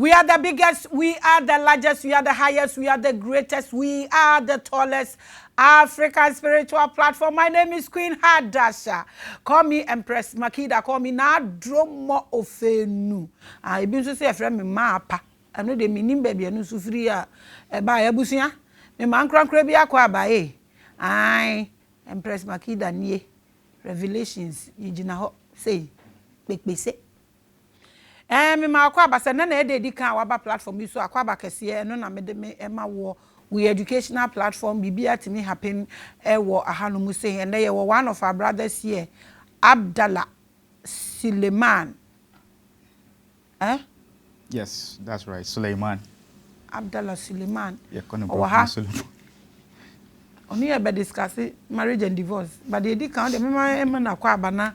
We are the biggest, we are the largest, we are the highest, we are the greatest, we are the tallest African spiritual platform. My name is Queen Hadasha. Call me Empress Makida, call me Nadromo Ofenu. I been to say a friend me mapa. I know the meaning baby and Sufria by Ebusia. Me man crank crabia kwa bae. I Empress Makida nie. Revelations, you say, make say. Me ma akwa ba se na e dey kan wa platform yi so akwa ba kese no na me de me e ma wo we educational platform bibia timi happen wo ahano mu say and ye one of our brothers here Abdallah Suleyman. Yes, that's right, Suleyman. Abdallah Suleyman. Yeah, kono Suleyman. Oni e be discuss marriage and divorce but they dey kan de me ma na akwa ba na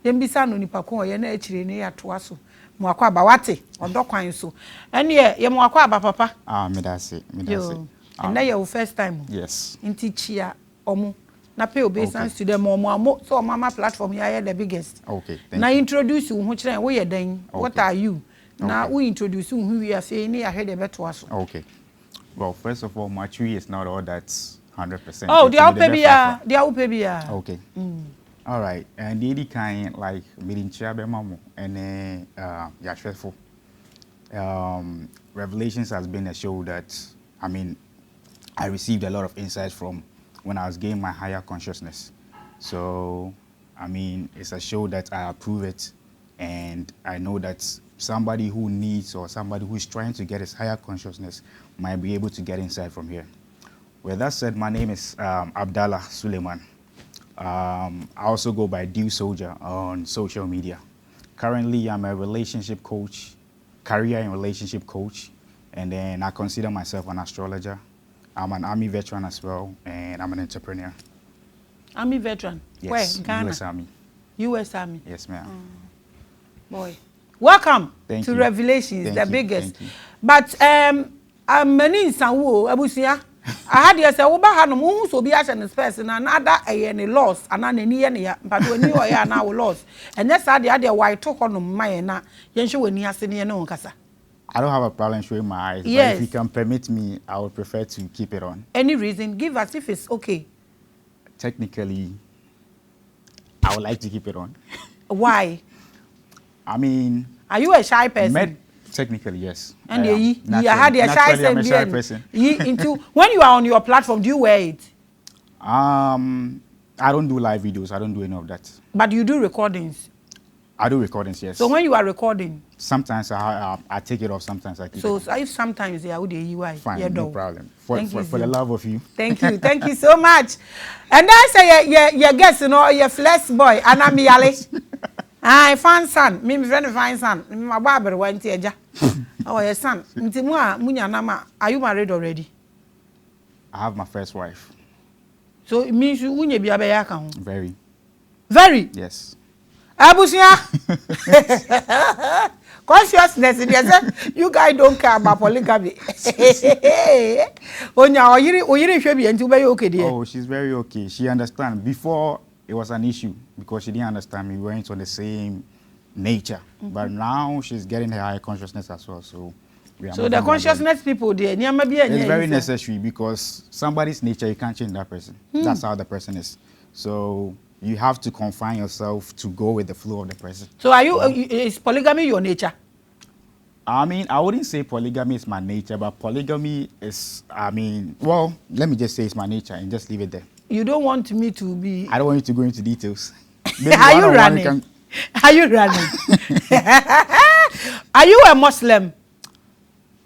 dem bisa no nipa ko ye na akire ne ya to aso mwakwa ba wate odokwan so ene ye mwakwa ba papa me that's it and na your first time yes inti chia omo na pay obeisance to them omo so mama platform ya the biggest okay na introduce you hu kire we ye dan what are you na we introduce you who we are saying ya head beto aso okay well first of all my tree is not all that's 100%. Oh they are pebia okay all right, and the kind like meeting chabe mamo and yeah, stressful. Revelations has been a show that I received a lot of insights from when I was gaining my higher consciousness. So it's a show that I approve it, and I know that somebody who needs or somebody who is trying to get his higher consciousness might be able to get insight from here. With that said, my name is Abdallah Suleyman. I also go by Dew Soldier on social media. Currently, I'm a relationship coach, career and relationship coach, and then I consider myself an astrologer. I'm an Army veteran as well, and I'm an entrepreneur. Army veteran? Yes, where? Ghana? US Army. US Army? Yes, ma'am. Boy. Welcome Thank to you. Revelations, Thank the you. biggest. Thank you. But I'm many sanwo abusia. I had yes, I will buy no so be an person and other any loss and an any but when you are now lost. And that's how the other white talk on my na yensho when you are senior no kasa. I don't have a problem showing my eyes, yes. But if you can permit me, I would prefer to keep it on. Any reason? Give us if it's okay. Technically, I would like to keep it on. Why? Are you a shy person? Technically, yes. And you had a shy person. Into when you are on your platform, do you wear it? I don't do live videos. I don't do any of that. But you do recordings. I do recordings, yes. So when you are recording, sometimes I take it off. Sometimes I keep it. So if sometimes they are with you, fine, no problem. For the love of you. Thank you so much. And I say your guest, your flesh boy, and I'm Yale. I find son, me friend find son. My barber went to oh, your son. Are you married already? I have my first wife. So it means you wouldn't be a bear. Very. Very? Yes. Abusia. Consciousness, yes, you guys don't care about polygamy. Oh, she's very okay. She understands. Before, it was an issue because she didn't understand me. We weren't on the same nature. But now she's getting her higher consciousness as well. So the consciousness people there, it's very necessary because somebody's nature, you can't change that person. That's how the person is. So you have to confine yourself to go with the flow of the person. So is polygamy your nature? I wouldn't say polygamy is my nature, but polygamy is, well, let me just say it's my nature and just leave it there. You don't want me to be... I don't want you to go into details. Are you running? Are you running? Are you a Muslim?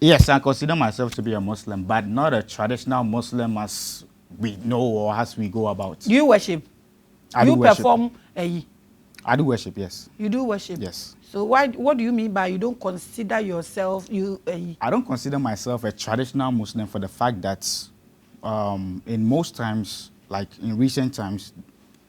Yes, I consider myself to be a Muslim, but not a traditional Muslim as we know or as we go about. Do you worship? I do worship. Perform? I do worship, yes. You do worship? Yes. So what do you mean by you don't consider yourself I don't consider myself a traditional Muslim for the fact that in most times, like in recent times,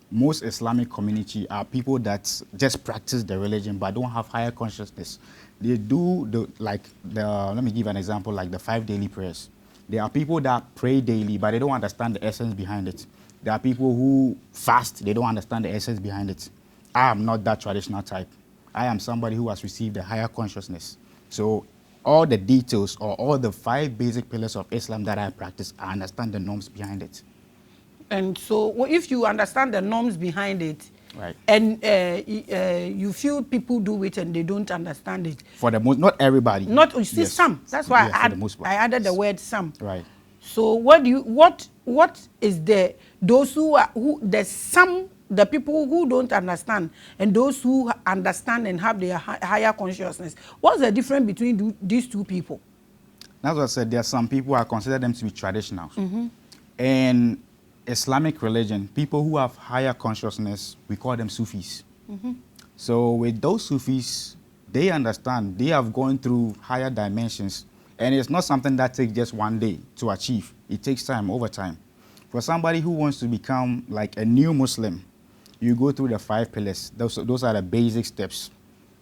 most Islamic community are people that just practice the religion but don't have higher consciousness. They do let me give an example, like the 5 daily prayers. There are people that pray daily but they don't understand the essence behind it. There are people who fast, they don't understand the essence behind it. I am not that traditional type. I am somebody who has received a higher consciousness. So all the details or all the 5 basic pillars of Islam that I practice, I understand the norms behind it. And so if you understand the norms behind it, Right. and you feel people do it and they don't understand it. For the most, not everybody. Not, you see, Yes. some. That's why Yeah, for the most part. I added the word some. Right. So what is those there's some, the people who don't understand and those who understand and have their higher consciousness. What's the difference between these two people? That's what I said. There are some people, I consider them to be traditional. And Islamic religion, people who have higher consciousness, we call them Sufis. So with those Sufis, they understand, they have gone through higher dimensions, and it's not something that takes just one day to achieve. It takes time, over time. For somebody who wants to become like a new Muslim, you go through the 5 pillars. Those are the basic steps.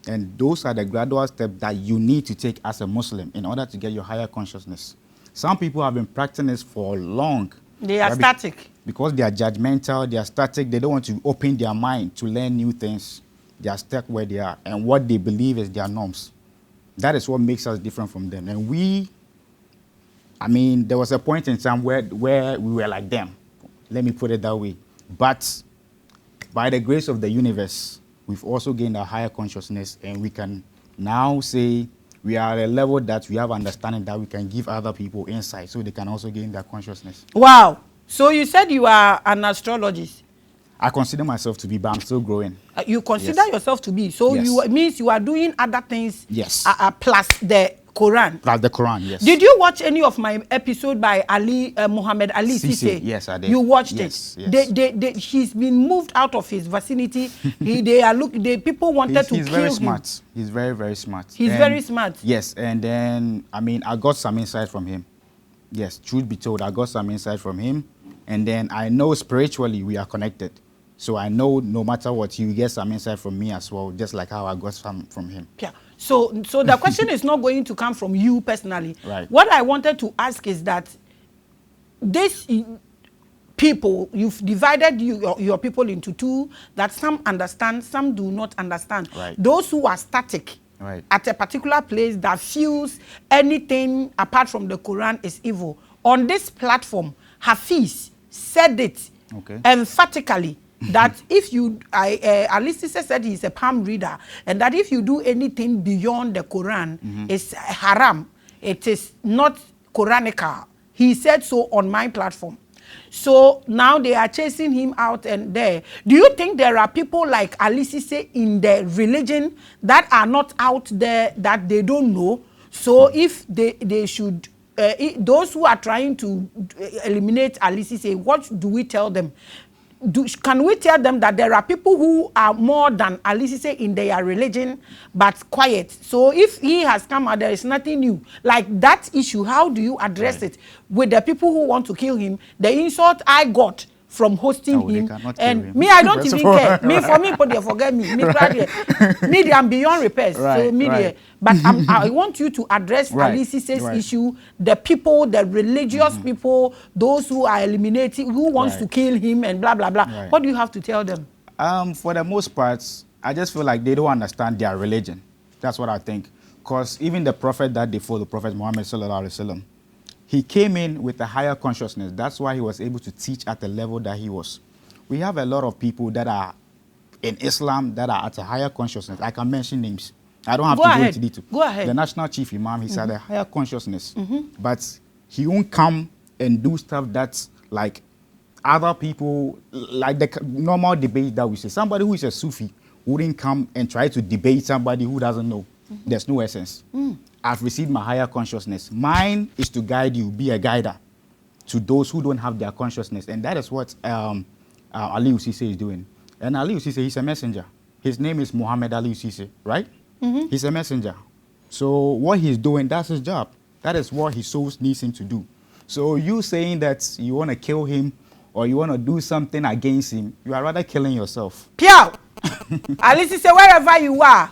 And those are the gradual steps that you need to take as a Muslim in order to get your higher consciousness. Some people have been practicing this for long. They are static. Because they are judgmental, they are static, they don't want to open their mind to learn new things. They are stuck where they are, and what they believe is their norms. That is what makes us different from them. And there was a point in time where we were like them. Let me put it that way. But by the grace of the universe, we've also gained a higher consciousness, and we can now say we are at a level that we have understanding that we can give other people insight so they can also gain their consciousness. Wow. So you said you are an astrologist. I consider myself to be, but I'm still growing. You consider yourself to be. So Yes. means you are doing other things. Yes. Plus the Quran. Plus the Quran, yes. Did you watch any of my episode by Muhammad Ali Sise? Yes, I did. You watched Yes, it. yes. He's been moved out of his vicinity. People wanted to kill him. He's very smart. He's very, very smart. He's very smart. Yes, and then, I got some insight from him. Yes, truth be told, I got some insight from him. And then I know spiritually we are connected. So I know no matter what, you get some insight from me as well, just like how I got some from him. Yeah. So the question is not going to come from you personally. Right. What I wanted to ask is that this people, you've divided your people into two, that some understand, some do not understand. Right. Those who are static at a particular place that feels anything apart from the Quran is evil. On this platform, Hafiz said it emphatically that if you, Alicia said he's a palm reader, and that if you do anything beyond the Quran, it's haram. It is not Quranical. He said so on my platform. So now they are chasing him out and there. Do you think there are people like Alicia say in the religion that are not out there, that they don't know? So if they should, those who are trying to eliminate Alicia say, what do we tell them? Can we tell them that there are people who are more than Alicia say in their religion, but quiet? So if he has come out, there is nothing new. Like that issue, how do you address it with the people who want to kill him? The insult I got from hosting him, and me, I don't even care. Me, for me, put there, forget me. Me, I'm beyond repairs. So me, but I want you to address Alicia's issue. The people, the religious people, those who are eliminating, who wants to kill him, and blah blah blah. What do you have to tell them? For the most part, I just feel like they don't understand their religion. That's what I think. Because even the prophet that they follow, the Prophet Muhammad sallallahu alaihi wasallam, he came in with a higher consciousness. That's why he was able to teach at the level that he was. We have a lot of people that are in Islam that are at a higher consciousness. I can mention names. I don't have to go into detail. Go ahead. The national chief imam, he's at a higher consciousness. But he won't come and do stuff that's like other people, like the normal debate that we say. Somebody who is a Sufi wouldn't come and try to debate somebody who doesn't know. There's no essence. I've received my higher consciousness. Mine is to guide you, be a guider to those who don't have their consciousness. And that is what Ali Usise is doing. And Ali Usise, he's a messenger. His name is Muhammad Ali Usise, right? He's a messenger. So what he's doing, that's his job. That is what his soul needs him to do. So you saying that you want to kill him or you want to do something against him, you are rather killing yourself. Piao! Alicia say, wherever you are,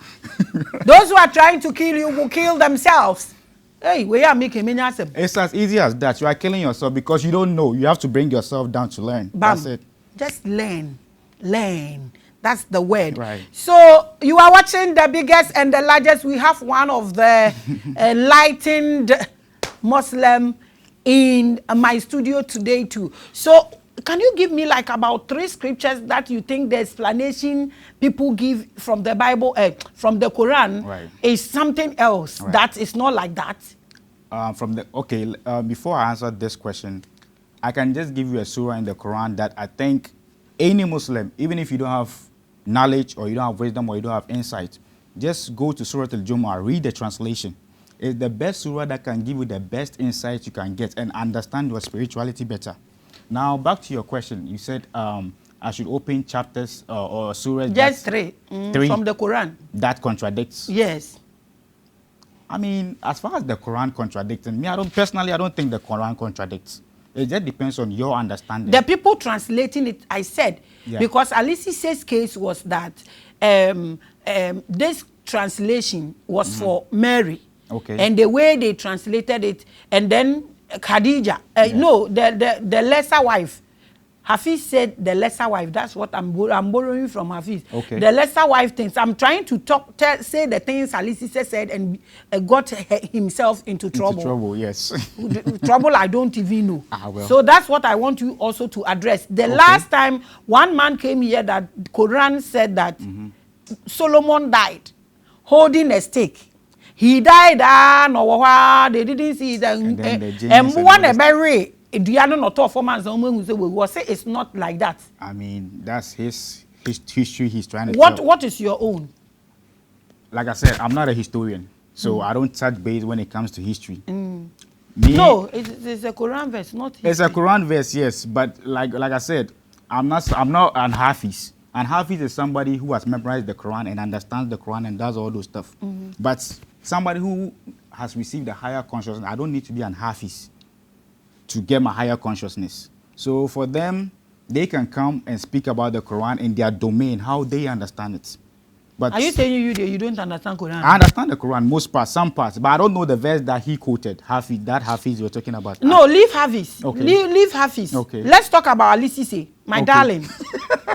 those who are trying to kill you will kill themselves. Hey, we are making many. It's as easy as that. You are killing yourself because you don't know. You have to bring yourself down to learn. Bam. That's it. Just learn. Learn. That's the word. Right. So You are watching the biggest and the largest. We have one of the enlightened Muslim in my studio today too. So can you give me like about 3 scriptures that you think the explanation people give from the Bible, from the Quran, is something else that is not like that? Before I answer this question, I can just give you a surah in the Quran that I think any Muslim, even if you don't have knowledge or you don't have wisdom or you don't have insight, just go to Surah Al-Jumu'ah, read the translation. It's the best surah that can give you the best insight you can get and understand your spirituality better. Now, back to your question. You said I should open chapters or surahs. Just 3 from the Quran. That contradicts? Yes. I mean, as far as the Quran contradicting, me, I don't think the Quran contradicts. It just depends on your understanding. The people translating it, I said, because Alici's case was that this translation was for Mary. Okay. And the way they translated it, and then Khadija, no, the lesser wife. Hafiz said the lesser wife. That's what I'm borrowing from Hafiz. Okay. The lesser wife things. I'm trying to say the things Alice said and got himself into trouble. Into trouble, yes. Trouble I don't even know. Well. So that's what I want you also to address. The last time one man came here that Quran said that Solomon died holding a stick. He died, they didn't see it. And one a berry. Say it's not like that. I mean, that's his history he's trying to tell. What is your own? Like I said, I'm not a historian, so I don't touch base when it comes to history. No, it's a Quran verse, not history. It's a Quran verse, yes, but like I said, I'm not an Hafiz. And Hafiz is somebody who has memorized the Quran and understands the Quran and does all those stuff. But somebody who has received a higher consciousness, I don't need to be an Hafiz to get my higher consciousness. So for them, they can come and speak about the Quran in their domain, how they understand it. But are you saying you don't understand Quran? I understand the Quran, most parts, some parts, but I don't know the verse that he quoted, Hafiz you're talking about. No, leave Hafiz. Okay. Leave Hafiz. Okay. Let's talk about Alice, my darling.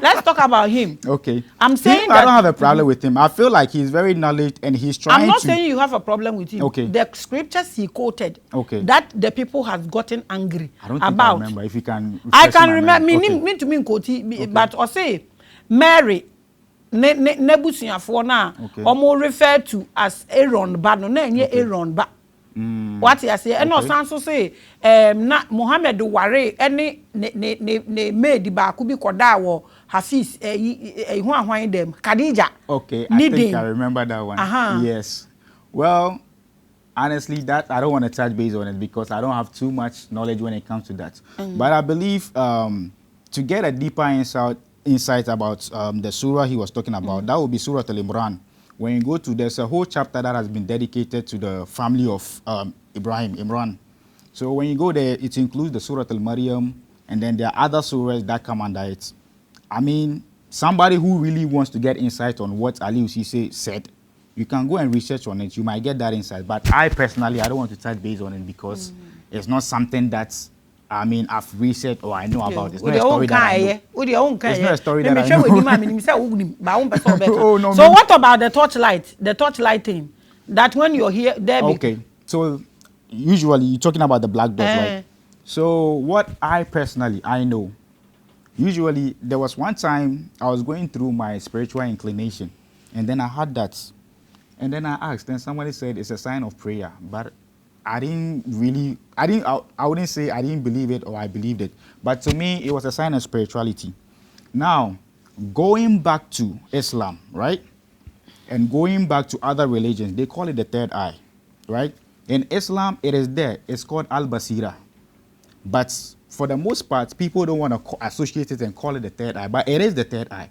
Let's talk about him. Okay. I'm saying I don't have a problem with him. I feel like he's very knowledgeable and he's trying to... I'm not saying you have a problem with him. Okay. The scriptures he quoted, okay, that the people have gotten angry I don't think about. I remember. If you can... I can remember. Me quote, but I say, Mary, Nebusiafo na omo refer to as Aaron ba no na enye Aaron ba. What I say and no sanso say na Muhammad ware any ne maid ba ku bi koda wo Hafiz hu ahwan dem Khadija. Okay, I think I remember that one. Yes. Well, honestly, that I don't want to touch base on it because I don't have too much knowledge when it comes to that. But I believe to get a deeper insight about the surah he was talking about, that would be Surah Al-Imran. When you go to, there's a whole chapter that has been dedicated to the family of Imran. So when you go there, it includes the Surah Al-Maryam, and then there are other surahs that come under it. I mean, somebody who really wants to get insight on what Ali Usise said, you can go and research on it. You might get that insight. But I personally, I don't want to touch base on it because it's not something that's, I mean, I've researched or I know about. It's not a story that I know. It's not a story that I know. Oh, no, so what about the torchlight? The torchlight thing? That when you're here, there. Okay. So usually you're talking about the black dots, right? So what I know, usually there was one time I was going through my spiritual inclination and then I had that. And then I asked, and somebody said it's a sign of prayer. But I wouldn't say I didn't believe it or I believed it. But to me, it was a sign of spirituality. Now, going back to Islam, right? And going back to other religions, they call it the third eye, right? In Islam, it is there. It's called Al-Basira. But for the most part, people don't want to associate it and call it the third eye. But it is the third eye.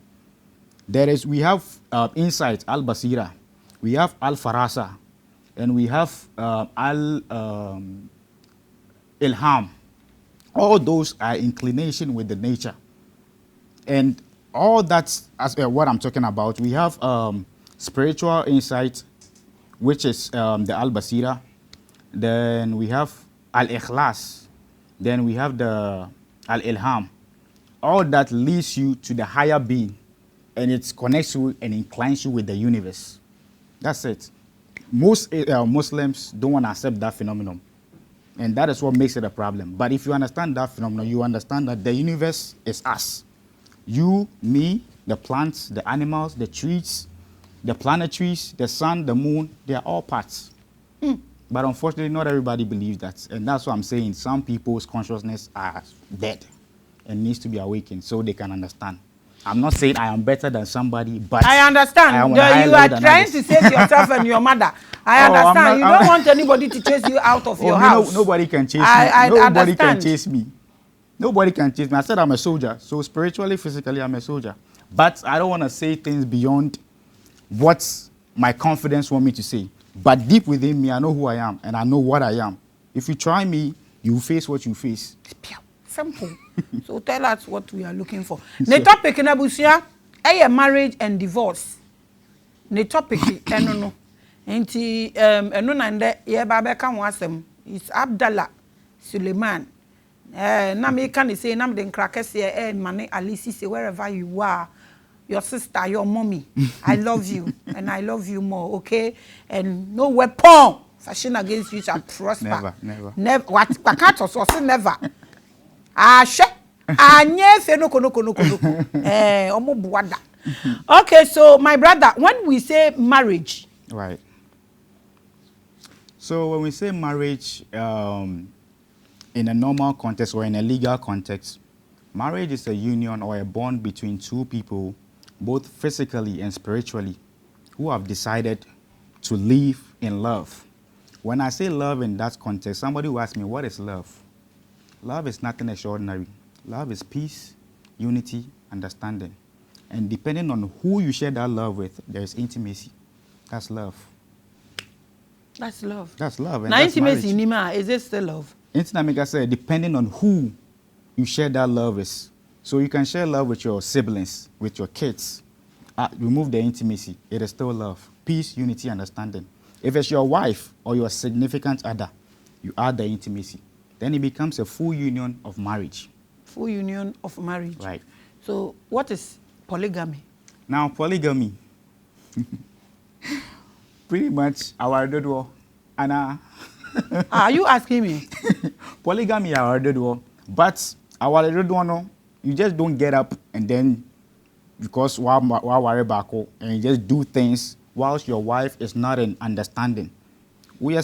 We have insight, Al-Basira. We have Al-Farasa. And we have Al-Ilham. All those are inclination with the nature. And all that's what I'm talking about. We have spiritual insight, which is the Al-Basira. Then we have Al-Ikhlas. Then we have the Al-Ilham. All that leads you to the higher being. and it connects you and inclines you with the universe. That's it. Most Muslims don't want to accept that phenomenon. And that is what makes it a problem. But if you understand that phenomenon, you understand that the universe is us. You, me, the plants, the animals, the trees, the planetaries, the sun, the moon, they are all parts. But unfortunately, not everybody believes that. And that's what I'm saying. Some people's consciousness are dead and needs to be awakened so they can understand. I'm not saying I am better than somebody, but I understand. You are trying to save yourself and your mother. I understand. You don't want anybody to chase you out of your house. Nobody can chase me. Nobody can chase me. Nobody can chase me. I said I'm a soldier. So spiritually, physically, I'm a soldier. But I don't want to say things beyond what my confidence want me to say. But deep within me, I know who I am and I know what I am. If you try me, you face what you face. Simple. So tell us what we are looking for. The topic in Abusia, marriage and divorce. The topic, no. Nti eno nande ye ba be ka wasem is Abdallah Suleyman na me can say na me den krakese mane Alisi say wherever you are, your sister, your mommy, I love you and I love you more, okay? And no weapon fashion against you shall prosper. Never. What can't also say never. Anye fe no kono omo buada. Okay, so my brother, when we say marriage, right. So when we say marriage in a normal context or in a legal context, marriage is a union or a bond between two people, both physically and spiritually, who have decided to live in love. When I say love in that context, somebody will ask me, what is love? Love is nothing extraordinary. Love is peace, unity, understanding. And depending on who you share that love with, there is intimacy. That's love. That's love. That's love. Now, intimacy, Nima, is it still love? Intimacy, I said, depending on who you share that love with. So you can share love with your siblings, with your kids. Remove the intimacy. It is still love. Peace, unity, understanding. If it's your wife or your significant other, you add the intimacy. Then it becomes a full union of marriage. Full union of marriage. Right. So what is polygamy? Now, polygamy. Pretty much our door. And are you asking me? Polygamy our door. But our door, you just don't get up and then because while worry back and you just do things whilst your wife is not in understanding. We are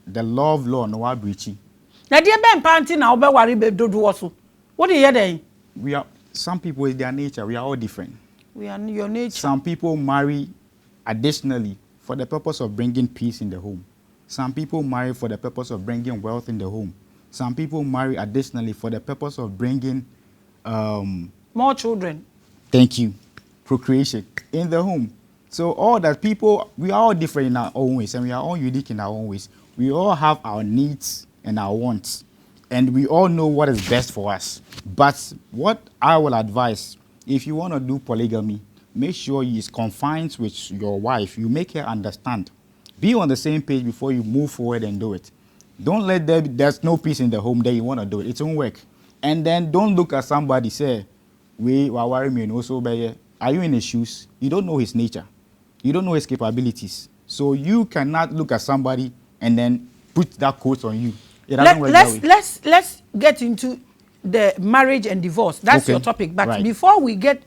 the love law no breaching. Now dear Ben Panty now be worry be do also. What do you hear? We are some people with their nature, we are all different. We are your nature. Some people marry additionally for the purpose of bringing peace in the home. Some people marry for the purpose of bringing wealth in the home. Some people marry additionally for the purpose of bringing more children. Thank you. Procreation in the home. So all that people, we are all different in our own ways and we are all unique in our own ways. We all have our needs and our wants and we all know what is best for us. But what I will advise, if you want to do polygamy, make sure you is confined with your wife. You make her understand. Be on the same page before you move forward and do it. Don't let there's no peace in the home that you want to do it. It won't work. And then don't look at somebody say, we are worrying me also by are you in his shoes? You don't know his nature. You don't know his capabilities. So you cannot look at somebody and then put that coat on you. Let's get into the marriage and divorce. That's okay. Your topic. But right. Before we get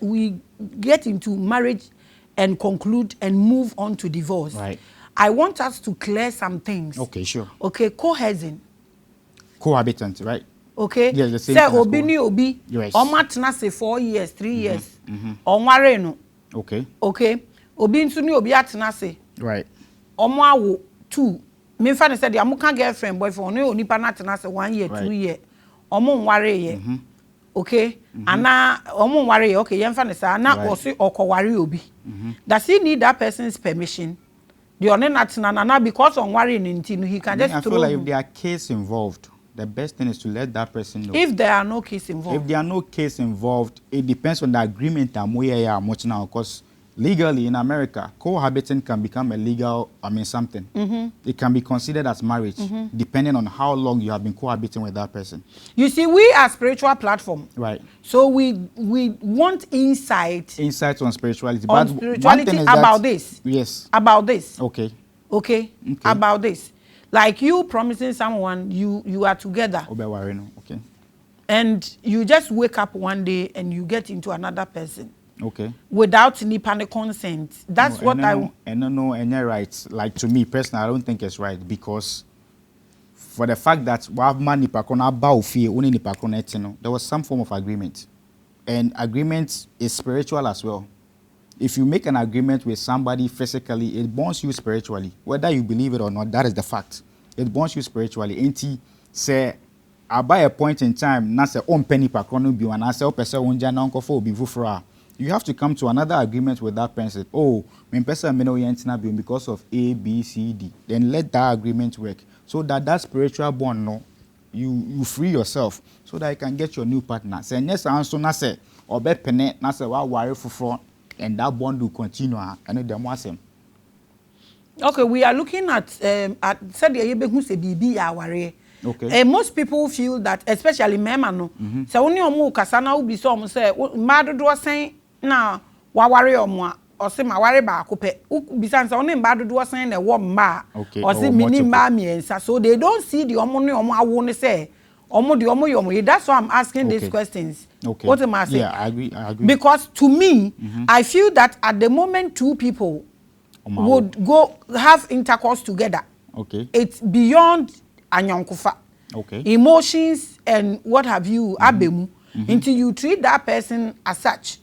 into marriage and conclude and move on to divorce, right. I want us to clear some things. Okay, sure. Okay, cohabiting. Cohabitant, right? Okay. Yes, the same. Say obi ni obi. Yes. Omatna say 4 years, 3 years. Onware no. Okay. Okay. Obi ntu ni obi atna say. Right. Omo awo 2. Me fa ne say dia muka girlfriend boyfriend no onipa na atna say 1 year, right. 2 year. Omo nware ye. Okay. Ana omo nware ye. Okay, yen fa ne say na osi okoware obi. Does he need that person's permission? The only na because on worrying in he can just. I feel like if there are cases involved, the best thing is to let that person know. If there are no cases involved. If there are no cases involved, it depends on the agreement I'm now because legally in America, cohabiting can become a legal, something. It can be considered as marriage, depending on how long you have been cohabiting with that person. You see, we are spiritual platform. Right. So we want insight. Insight on spirituality. On but spirituality about this. Yes. About this. Okay. Okay. About this. Like you promising someone you are together. Okay. And you just wake up one day and you get into another person. Okay. Without any consent. That's what no, and you're right. Like to me personally, I don't think it's right because for the fact that there was some form of agreement. And agreement is spiritual as well. If you make an agreement with somebody physically, it bonds you spiritually. Whether you believe it or not, that is the fact. It bonds you spiritually. Ain't say by a point in time, na say penny pakono bi wana say opese wonja na nkofo obi fufura. You have to come to another agreement with that person. Oh, me person me no yentina bi because of A, B, C, D. Then let that agreement work. So that spiritual bond no, you free yourself so that you can get your new partner. Say yes answer na say obe pene na say wa ware fufuro and that bond will continue and them wasem. Okay, we are looking at said the yebehu se bibi ya ware. Okay. Most people feel that, especially Maame no. So only omo kasa na ubi so omo say madodo sen na wa ware omo or say ma ware ba akope. Bisan say only madodo sen na wo mma. Or say mini mma miensa. So they don't see the omo no omo awo ne say omo the omo yomo. That's why I'm asking these questions. Okay. What am I saying? Yeah, I agree. Because to me, I feel that at the moment two people would go have intercourse together. Okay. It's beyond anyankufa. Okay. Emotions and what have you abemu until you treat that person as such.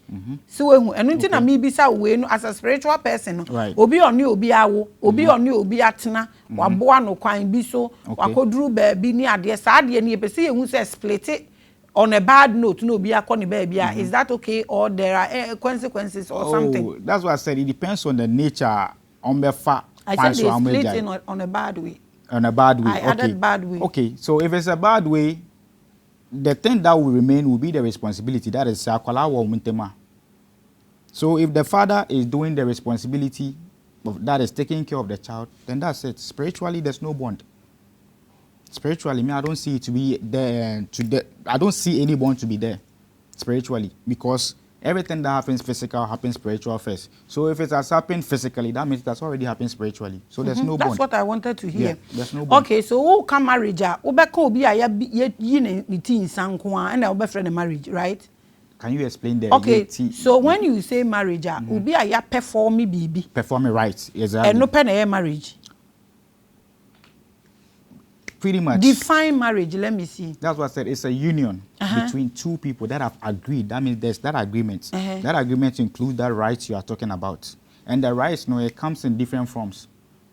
So and until na me bisa we no as a spiritual person. Right. Obi oni obi awo, obi oni obi atena, waboa no kwan bi so, wakoduru baabi ni ade sa ade ni epese ye hu say split it on a bad note no obi akoni baabi. Is that okay or there are consequences or something? That's what I said. It depends on the nature on the fact. I said they split it on a bad way. On a bad way. I added bad way. Okay, so if it's a bad way, the thing that will remain will be the responsibility. That is Sakwala or Muntema. So if the father is doing the responsibility of that is taking care of the child, then that's it. Spiritually, there's no bond. Spiritually, me, I don't see it to be there. I don't see any bond to be there spiritually because everything that happens physical happens spiritual first. So if it has happened physically, that means that's already happened spiritually. So there's no bond. That's what I wanted to hear. Yeah, there's no bond. Okay, so who can marriage? Obeka obi aya yin ni tin sanko and obe friend marriage, right? Can you explain that? Okay, so when you say marriage, obi aya perform bibi. Performing right, exactly. And no pen marriage. Pretty much. Define marriage, let me see. That's what I said. It's a union between two people that have agreed. That means there's that agreement. That agreement includes that rights you are talking about. And the rights, no, it comes in different forms.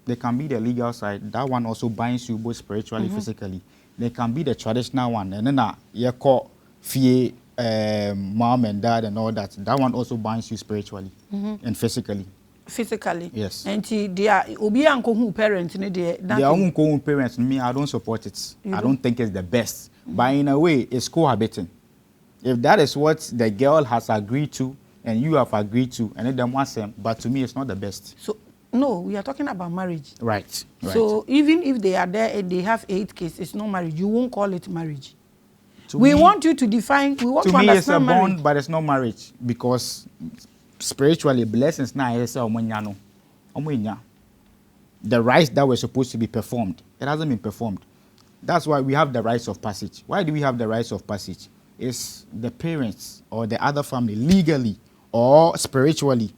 They can be the legal side. That one also binds you both spiritually, physically. They can be the traditional one. And then you call fie, mom and dad and all that. That one also binds you spiritually and physically. Physically. Yes. And they are obi anko hu parents ni de. Their own parents. Me, I don't support it. I don't think it's the best. But in a way, it's cohabiting. If that is what the girl has agreed to and you have agreed to, and then want them, but to me, it's not the best. So no, we are talking about marriage. Right. So even if they are there and they have 8 kids, it's not marriage. You won't call it marriage. We want you to define. We want to me, understand it's a marriage. bond, but it's not marriage because spiritually, blessings now is the rites that were supposed to be performed, it hasn't been performed. That's why we have the rites of passage. Why do we have the rites of passage? It's the parents or the other family legally or spiritually.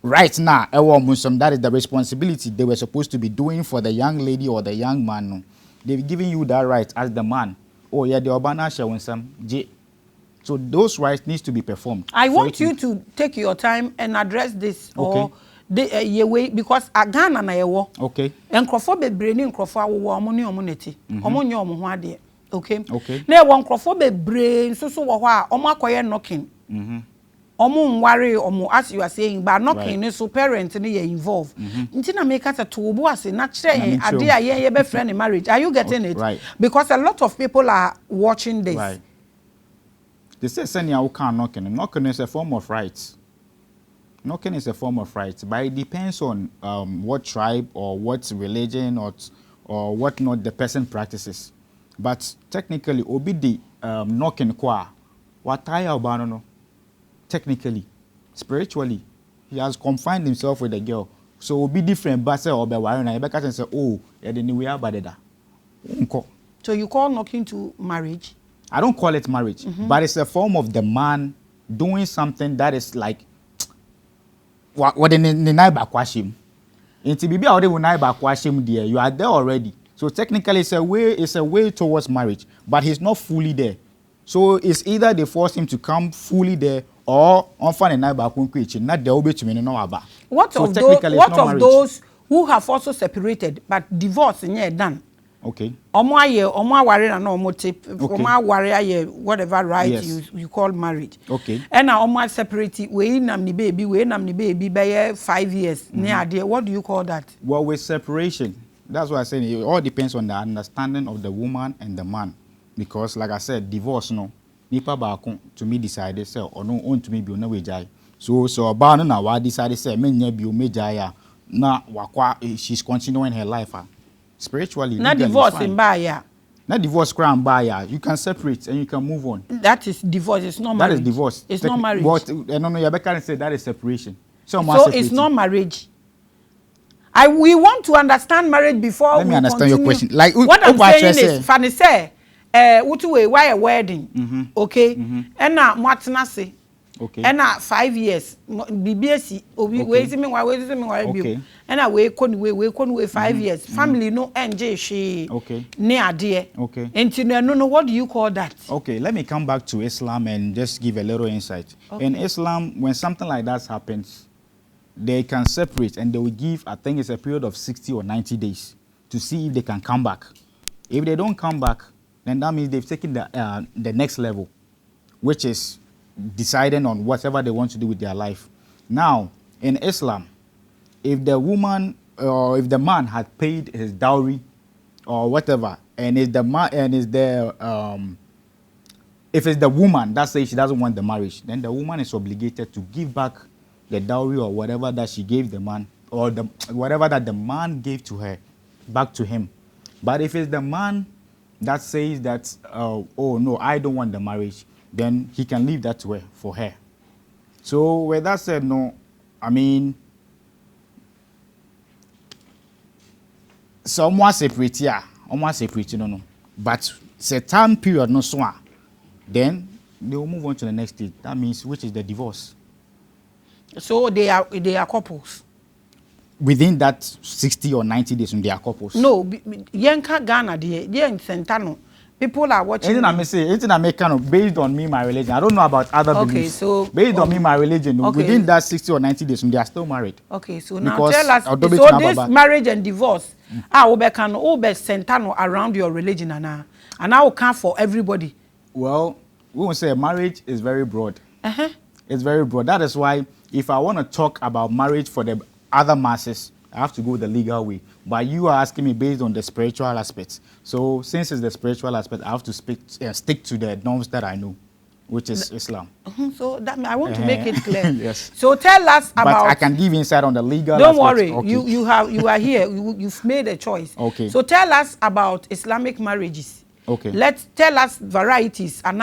Right now, that is the responsibility they were supposed to be doing for the young lady or the young man. They've given you that right as the man. Oh yeah, the Obana shall some J. So those rights needs to be performed. I want you to take your time and address this or the way because Ghana na yewo. Okay. Enkrofo bebre ni enkrofo awo omo ni omo neti. Omo nye omo ho ade. Okay. Okay. Na yewo enkrofo bebre nsoso wo ho a omo akoye knocking. Omo nware omo as you are saying but knocking ni so parents ni ye involved. Nti na make us to obo ase na kire ade a ye be friend marriage. Are you getting it? Right. Because a lot of people are watching this. Right. They say send you can knocking. Knocking is a form of rights. Knocking is a form of right, but it depends on what tribe or what religion or what not the person practices. But technically, obi the knocking kwa wataya obano no. Technically, spiritually, he has confined himself with the girl. So obi different, but say obi wari na ebe catch say oh, yeah the new badeda. So you call knocking to marriage? I don't call it marriage, but it's a form of the man doing something that is like what in the neighbor kwashim. Into bibi already when neighbor kwashim there, you are there already. So technically it's a way towards marriage, but he's not fully there. So it's either they force him to come fully there or on find a neighbor not the obe to me no aba. What so of those who have also separated but divorce and yeah done? Okay. Omo aware na no omo tip. Omo aware whatever right yes. you call marriage. Okay. And now omo separate we nam ni baby by 5 years. What do you call that? Well, with separation, that's what I said. It all depends on the understanding of the woman and the man, because like I said, divorce no. Nipa ba to me decided say or no own to me be no way jai. So ba no na wa decided say me nya bi o me jai na wakwa she's continuing her life. Spiritually, not divorce in Baya. Not divorce crown Baya. You can separate and you can move on. That is divorce. It's not marriage. That is divorce. It's not marriage. But no, you can't say that is separation. So it's not marriage. We want to understand marriage before let me understand continue. Your question. Like what I'm saying is, Fanny say, why a wedding? Okay, and now matna say. Okay. And now 5 years, BBS, waiting me okay. And I wait 5 years. Family no NJ she okay. Near dear. Okay. And no, what do you call that? Okay, let me come back to Islam and just give a little insight. Okay. In Islam, when something like that happens, they can separate and they will give, I think it's a period of 60 or 90 days to see if they can come back. If they don't come back, then that means they've taken the next level, which is deciding on whatever they want to do with their life. Now, in Islam, if the woman or if the man had paid his dowry or whatever, and if the man and is there, if it's the woman that says she doesn't want the marriage, then the woman is obligated to give back the dowry or whatever that she gave the man or whatever that the man gave to her back to him. But if it's the man that says that, oh no, I don't want the marriage, then he can leave that to her, for her. So with that said, no, I mean, someone separate, no. But it's a time period, no so. Then they will move on to the next stage. That means which is the divorce. So they are couples. Within that 60 or 90 days, they are couples. No, Yanka Ghana, Sentano. People are watching. Anything I make kind of based on me, my religion. I don't know about other beliefs. So based on me, my religion. Okay. Within that 60 or 90 days, they are still married. Okay, so now tell us. So this marriage and divorce, can Sentano around your religion and I will count for everybody. Well, we will say marriage is very broad. It's very broad. That is why if I want to talk about marriage for the other masses, I have to go the legal way. But you are asking me based on the spiritual aspects. So since it's the spiritual aspect, I have to stick to the norms that I know, which is Islam. So that I want to make it clear. Yes. So tell us about. But I can give insight on the legal. Don't worry. Okay. You are here. You've made a choice. Okay. So tell us about Islamic marriages. Okay. Let's tell us varieties and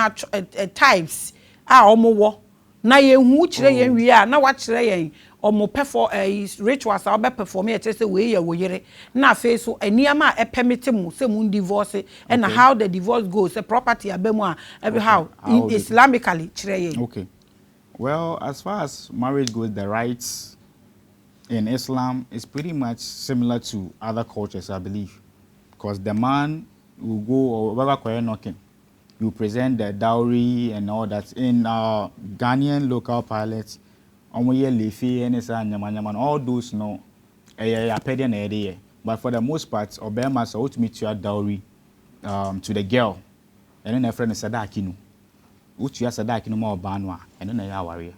types. Omo na ye hu kire ye wi na wa kire ye omo perform rituals a obe perform e say we ye wo yere na fe so aniama e permit mu say mu divorce and how the divorce goes the property abemu every how Islamically kire ye. Okay. Well, as far as marriage goes, the rights in Islam is pretty much similar to other cultures, I believe, because the man will go or whatever knocking. You present the dowry and all that. In Ghanaian local pilots, all those no, but for the most part, Obama so to meet your dowry to the girl, and then a friend is Sadakinu. Which you are Sadakinu more banwa, and then I worry.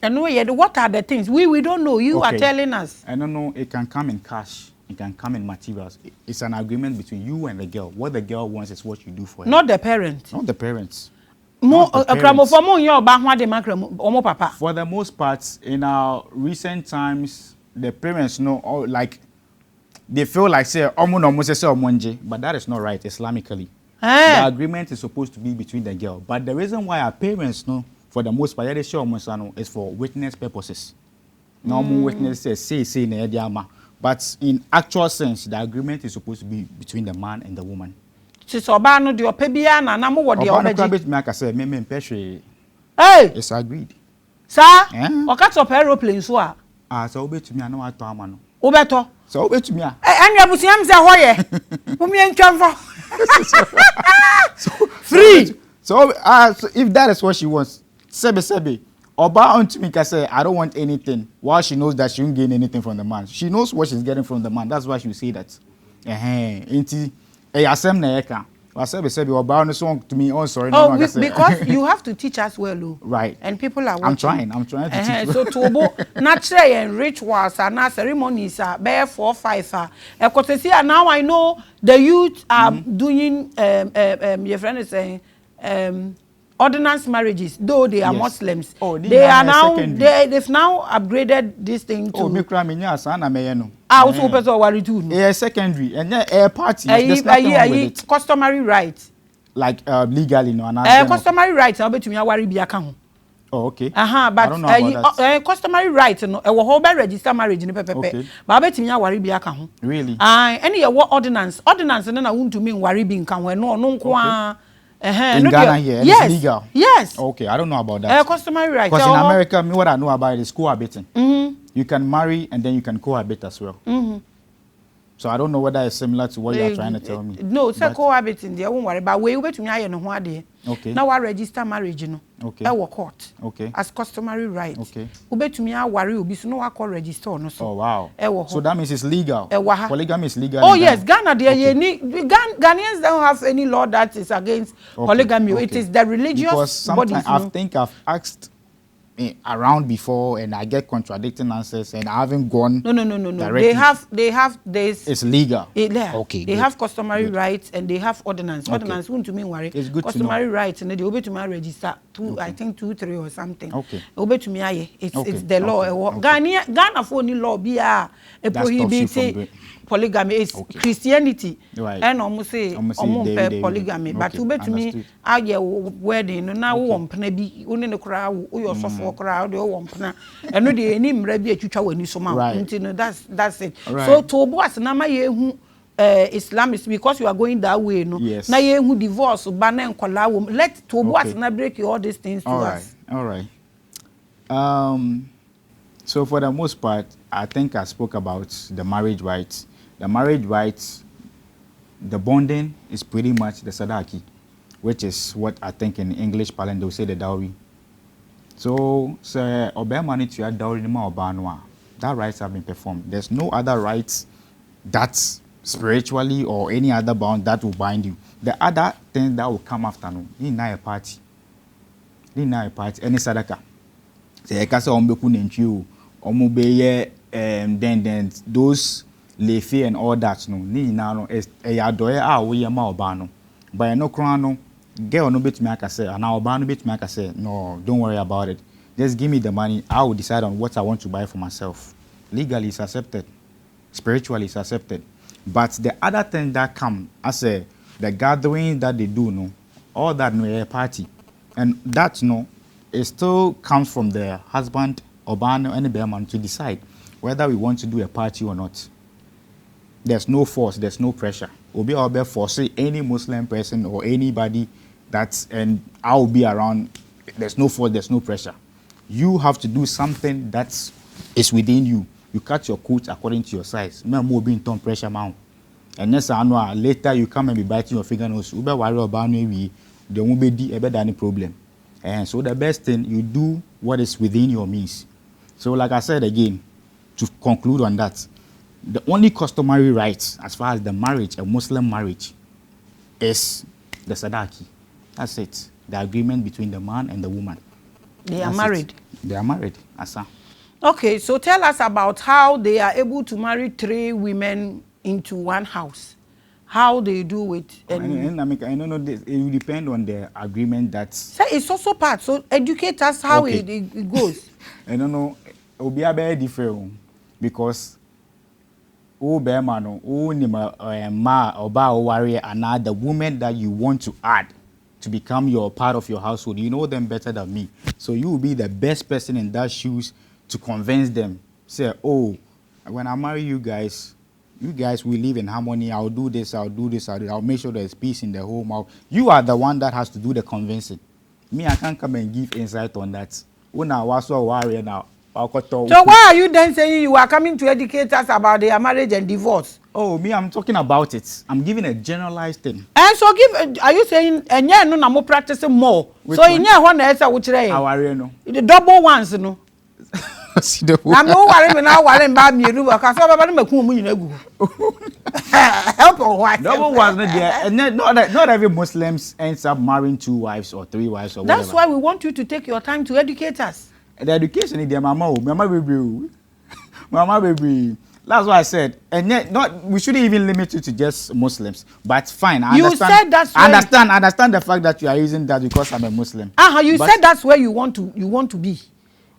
And what are the things we don't know? You are telling us. I don't know. It can come in cash. It can come in materials. It's an agreement between you and the girl. What the girl wants is what you do for her. Not the parents. Not the parents. Mo gramophone mo yen oba ho ade makramo omo papa. For the most part, in our recent times, the parents know, like, they feel like say omo no mo say omonje, but that is not right Islamically. The agreement is supposed to be between the girl, but the reason why our parents know, for the most part, they show omo is for witness purposes. Normal witness say na ediama, but in actual sense, the agreement is supposed to be between the man and the woman. So oba no de opebia na mo wo de obeji. Oba no bit me aka say me mpehwe. Hey, It's agreed. Sir, o ka top aeroplane so a. So obetumi ana wa to ama no. Obeto. So obetumi a. Anya busiam se hoye. Mumie ntwamfo. Free. So if that is what she wants, sebe. Oba untumi ka say I don't want anything. While she knows that she won't gain anything from the man. She knows what she's getting from the man. That's why she will say that. Inti asem na yeka. Sebe oba no so to me sorry no because you have to teach us well. Right. And people are watching. I'm trying to teach. So to obo natural and rituals and ceremonies be 4 5 ekotesi now I know the youth are doing your friend is saying ordinance marriages, though they are Muslims. They are now they've now upgraded this thing to me cry me nya sana me no. Also person worry too. Secondary and party there's nothing wrong with it. Customary right. Like legally no customary right na betumi awari bi aka ho. Oh, okay. But customary right no e wo ho be register marriage ni pepepe. But betumi awari bi aka ho. Really? Any ordinance na wuntumi nwari bi nka ho no nko a in Ghana here, yes, it's legal. Yes. Okay, I don't know about that. Customary right. Because in America, what I know about it is cohabiting. You can marry and then you can cohabit as well. So I don't know whether it's similar to what you're trying to tell me. No, so cohabiting, they won't worry. But we will to me no one. Okay. Now I register marriage, Okay. I work court. Okay. As customary right. Okay. Ube to me I worry will be so no I call register no so. Oh wow. So that means it's legal. Polygamy is legal. Oh yes, Ghana Ghanaians don't have any law that is against polygamy. Okay. It is the religious because sometimes bodies. I think I've asked around before and I get contradicting answers and I haven't gone. No. Directly. They have this. It's legal. Okay. They have customary rights and they have ordinance. Ordinance won't to me worry. It's good customary to know. Rights and they obey to me register I think 2 3 or something. Okay. Obey to me it's the law. Ghana for any law be a prohibit polygamy is Christianity. Right. And almost say polygamy. But obey to me I wedding now wompna bi only no crowd your soft crowd or wompna and no dey any mra bi atwitwa wani so ma that's it. Right. So to boss na ma ye hu Islam is because you are going that way no. Yes. Na ye hu divorce ba na nkola wo let to boss na break all these things to us. All right. So for the most part, I think I spoke about the marriage rights. The marriage rights, the bonding is pretty much the sadaki, which is what I think in English parlance they will say the dowry. So, obey money to your dowry that rights have been performed. There's no other rights that's spiritually or any other bond that will bind you. The other thing that will come after no, in a party, any sadaka. Say, I can say then those lefe and all that no now is a yadoya we ma obano but no crown girl no bit me aka say and obano bit me aka say no, don't worry about it, just give me the money, I will decide on what I want to buy for myself. Legally it's accepted, spiritually it's accepted, but the other thing that come as the gathering that they do no, all that no a party, and that no, it still comes from the husband obano and the man to decide whether we want to do a party or not. There's no force, there's no pressure. Obi Obe force any Muslim person or anybody and I'll be around. There's no force, there's no pressure. You have to do something that is within you. You cut your coat according to your size. No more being ton pressure man. And next later you come and be biting your fingernails. Ube worry about maybe there won't be any problem. And so the best thing, you do what is within your means. So like I said again, to conclude on that, the only customary right as far as the marriage, a Muslim marriage, is the sadaki. That's it. The agreement between the man and the woman. They are married. They are married, Asa. Okay, so tell us about how they are able to marry 3 women into one house. how they do it. And I don't know this. It will depend on the agreement that. So it's also part. So educate us how Okay. it goes. I don't know. It will be a very different because bear no ma or warrior and now the woman that you want to add to become your part of your household. You know them better than me. So you will be the best person in that shoes to convince them. Say, oh, when I marry you guys will live in harmony. I'll do this, I'll make sure there's peace in the home. You are the one that has to do the convincing. Me, I can't come and give insight on that. When I was a warrior now. So why are you then saying you are coming to educate us about their marriage and divorce? Oh, me, I'm talking about it. I'm giving a generalized thing. And so are you saying and yeah no na mo practicing more? Which so in here one else which re? Warrior no. The double ones no. See the I'm no worry me now worry mba me ru because so baba no maku mu nyina gu. Help or what? Double ones no there. And not every Muslims ends up marrying 2 wives or 3 wives or whatever. That's why we want you to take your time to educate us. The education is their mama baby. Mama baby. That's why I said, and yet we shouldn't even limit it to just Muslims. But fine, I understand. You said that's where I understand the fact that you are using that because I'm a Muslim. You said that's where you want to be.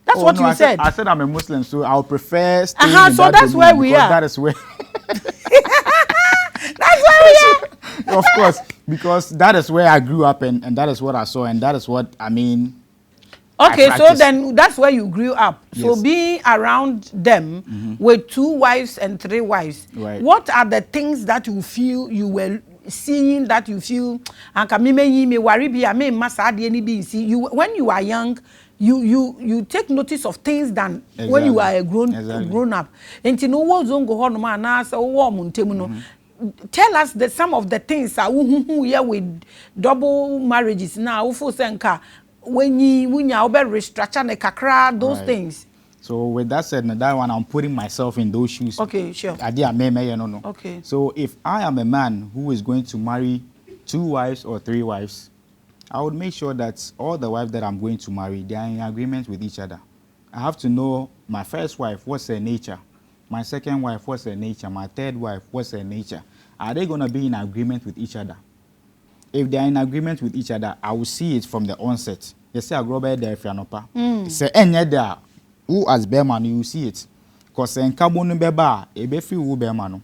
That's what you said. I said I'm a Muslim, so I'll prefer staying in so that that's where we are. That is where. That's where we are. Of course, because that is where I grew up and that is what I saw and that is what I mean. Okay, so then that's where you grew up. Yes. So being around them with 2 wives and 3 wives, right. What are the things that you feel you were seeing that you feel when you are young, you take notice of things than when you are a grown up. Tell us some of the things here with double marriages now. When you restructure kakra those right. Things. So with that said, that one I'm putting myself in those shoes. Okay, sure. No. Okay. So if I am a man who is going to marry 2 wives or 3 wives, I would make sure that all the wives that I'm going to marry, they are in agreement with each other. I have to know my first wife, what's her nature? My second wife, what's her nature? My third wife, what's her nature? Are they going to be in agreement with each other? If they are in agreement with each other, I will see it from the onset. They say, I grow by there if you're not. Say, any there, who as Bearman, you see it. Because in Kabonu Beba, a befi who Bearmano.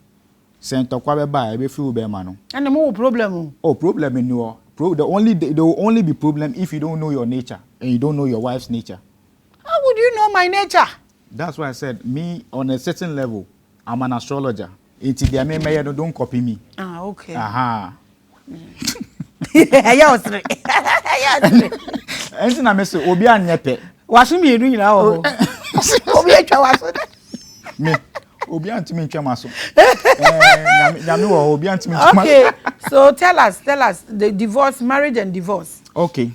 Saint Tokwa a befi who Bearmano. And the more problem. Oh, problem in your. There will only be problem if you don't know your nature and you don't know your wife's nature. How would you know my nature? That's why I said, me, on a certain level, I'm an astrologer. It's the Maame, don't copy me. Ah, okay. Aha. Anything I miss Obi Anyepe. Wasumi edu nyina ho. Obi atwa waso. Me. Obi antimi ntwa maso. Nyame wo Obi antimi ntwa maso. Okay. So tell us the divorce, marriage and divorce. Okay.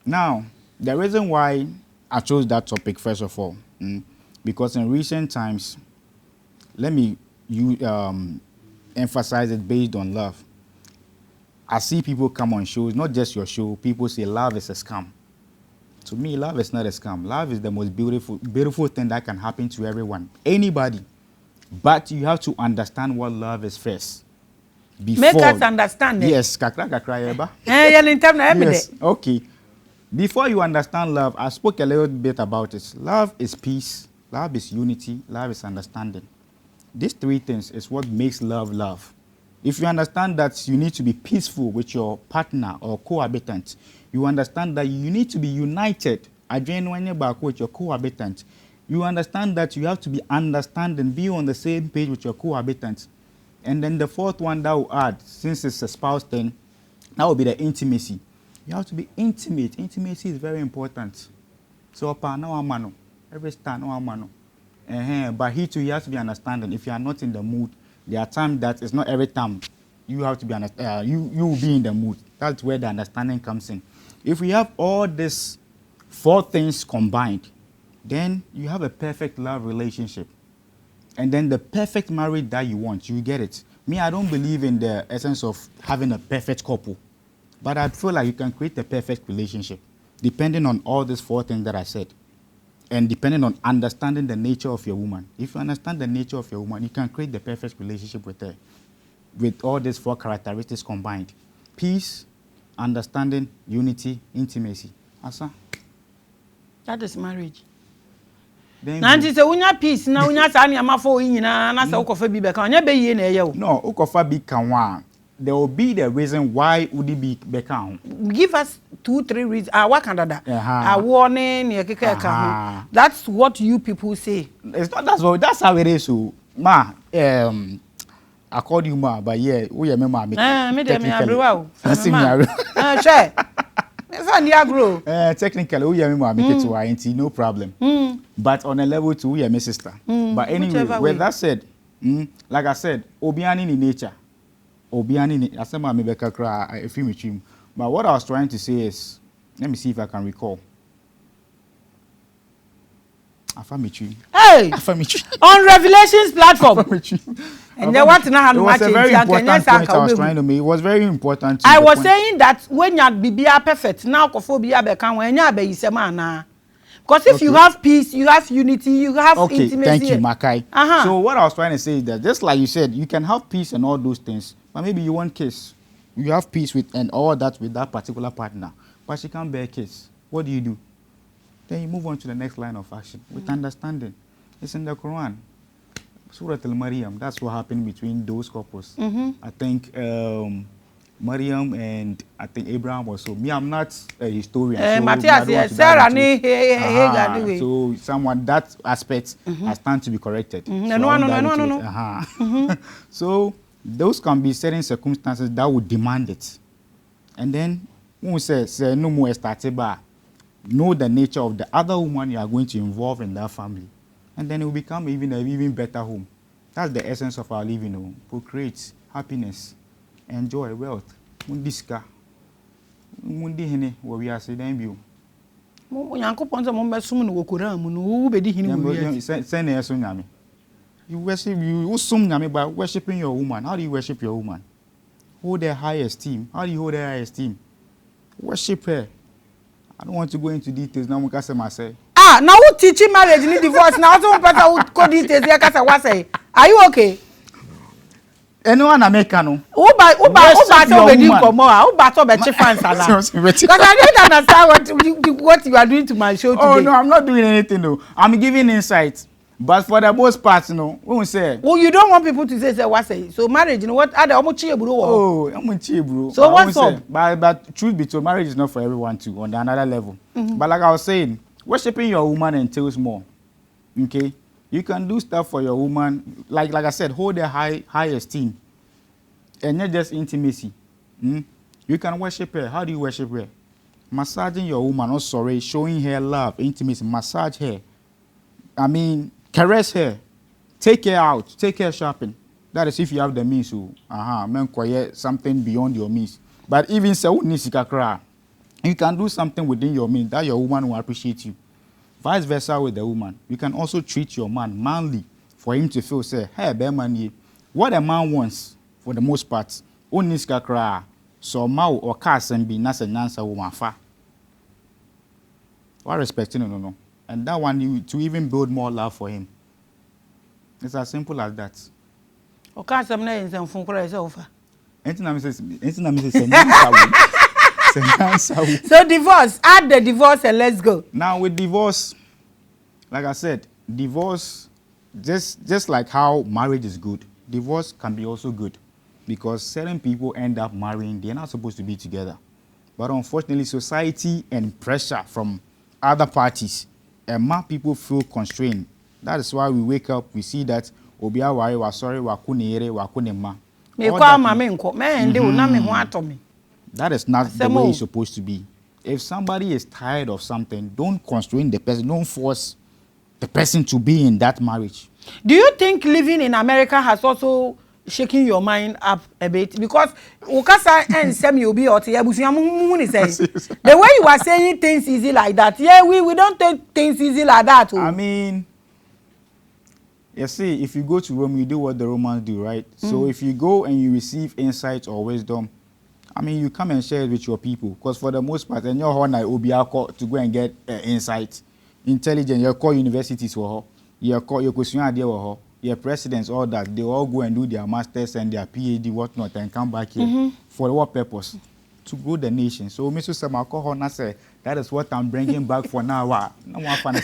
Now, the reason why I chose that topic first of all, because in recent times, let me emphasize it based on love. I see people come on shows, not just your show, people say love is a scam. To me, love is not a scam. Love is the most beautiful thing that can happen to everyone, anybody. But you have to understand what love is first. Make us understand it. Yes, kakra. Yes, okay. Before you understand love, I spoke a little bit about it. Love is peace, love is unity, love is understanding. These 3 things is what makes love. If you understand that you need to be peaceful with your partner or cohabitant, you understand that you need to be united with your cohabitant. You understand that you have to be understanding, be on the same page with your cohabitant. And then the 4th one that will add, since it's a spouse thing, that will be the intimacy. You have to be intimate. Intimacy is very important. So, every star, no mano. But he too, he has to be understanding. If you are not in the mood, there are times that it's not every time you have to be you will be in the mood. That's where the understanding comes in. If we have all these 4 things combined, then you have a perfect love relationship. And then the perfect marriage that you want, you get it. Me, I don't believe in the essence of having a perfect couple. But I feel like you can create a perfect relationship depending on all these 4 things that I said. And depending on understanding the nature of your woman. If you understand the nature of your woman, you can create the perfect relationship with her. with all these 4 characteristics combined: peace, understanding, unity, intimacy. Asa. That is marriage. Nanti se unya peace na unya sa ni amafo nyina na se ukofa bi be kan nya be yie na eye o. No, ukofa bi kan wa. There will be the reason why would it be bekan. Give us 2-3 reasons. What can that? Warning, that's what you people say. It's not that's how it is. So, ma, I called you ma, but yeah, we are ma. Technically, we are ma, make it to our no problem. But on a level 2, we are my sister. But anyway, with that said, like I said, obiani in nature. Obiani, I said ma me beka kra a film with him. But what I was trying to say is, let me see if I can recall. Hey! On Revelations platform. And they want to know how to match it. Very important point I was trying to make. It was very important. I was saying that when you be perfect, now kophobia bekan when you be isema na. Because if you have peace, you have unity, you have intimacy. Thank you, Makai. So what I was trying to say is that just like you said, you can have peace and all those things, but maybe you want kiss. You have peace with and all that with that particular partner, but she can't bear kiss. What do? Then you move on to the next line of action with understanding. It's in the Quran. Surah Al-Maryam. That's what happened between those couples. I think Maryam and I think Abraham also. Me, I'm not a historian. Matthias, Sarah, so someone that aspect has time to be corrected. No. So those can be certain circumstances that would demand it. And then when we say no more started by know the nature of the other woman you are going to involve in that family. And then it will become even better home. That's the essence of our living home. Procreate, happiness, enjoy, wealth. Mundiska. Mundi hene what we are saying you. Yankopon say mo mesum no wokora mu no wo bedi hene wo. Send na so nyame. You worship you sum nyame by worshiping your woman. How do you worship your woman? Hold her high esteem. How do you hold her high esteem? Worship her. I don't want to go into details now. Say. Now who teaching marriage need divorce? Now some person who go details here kasa what say? Are you okay? Anyone Americano? Who ba so be din komo ah? Who ba so be chief fans ala? Because I don't understand what you are doing to my show today. Oh no, I'm not doing anything though. I'm giving insights. But for the most part, we say. Well, you don't want people to say what say. So marriage, what other bro? Oh, bro. So what's up? But truth be told, marriage is not for everyone too on another level. But like I was saying, worshiping your woman entails more. Okay? You can do stuff for your woman, like I said, hold a high esteem. And not just intimacy. You can worship her. How do you worship her? Massaging your woman, showing her love, intimacy, massage her. I mean, caress her, take her out, take her shopping. That is if you have the means to, something beyond your means. But even so, you can do something within your means that your woman will appreciate you. Vice versa with the woman. You can also treat your man manly for him to feel, say, hey, man, what a man wants, for the most part, so mau or carson be nasa nansa woman fa. What respecting no. And that one, you to even build more love for him. It's as simple as that. Okay, some names and phone calls over. So divorce, add the divorce and let's go. Now with divorce, like I said, divorce, just like how marriage is good, divorce can be also good. Because certain people end up marrying, they're not supposed to be together. But unfortunately, society and pressure from other parties and more people feel constrained. That is why we wake up, we see that Obia wari wa sorry wa kunere wa kunema. That is not the way it's supposed to be. If somebody is tired of something, don't constrain the person, don't force the person to be in that marriage. Do you think living in America has also shaking your mind up a bit? Because Ukasa and Sam you be or the way you are saying things easy like that, we don't take things easy like that. I mean, you see, if you go to Rome, you do what the Romans do, right? So if you go and you receive insight or wisdom, I mean, you come and share it with your people. Because for the most part, and you're to go and get insight, intelligence, you call universities for her, you call your question idea for her. your presidents, all that, they all go and do their masters and their PhD, whatnot, and come back here. For what purpose? To grow the nation. So, Mr. Samakho, I say, that is what I'm bringing back for now. No more fun.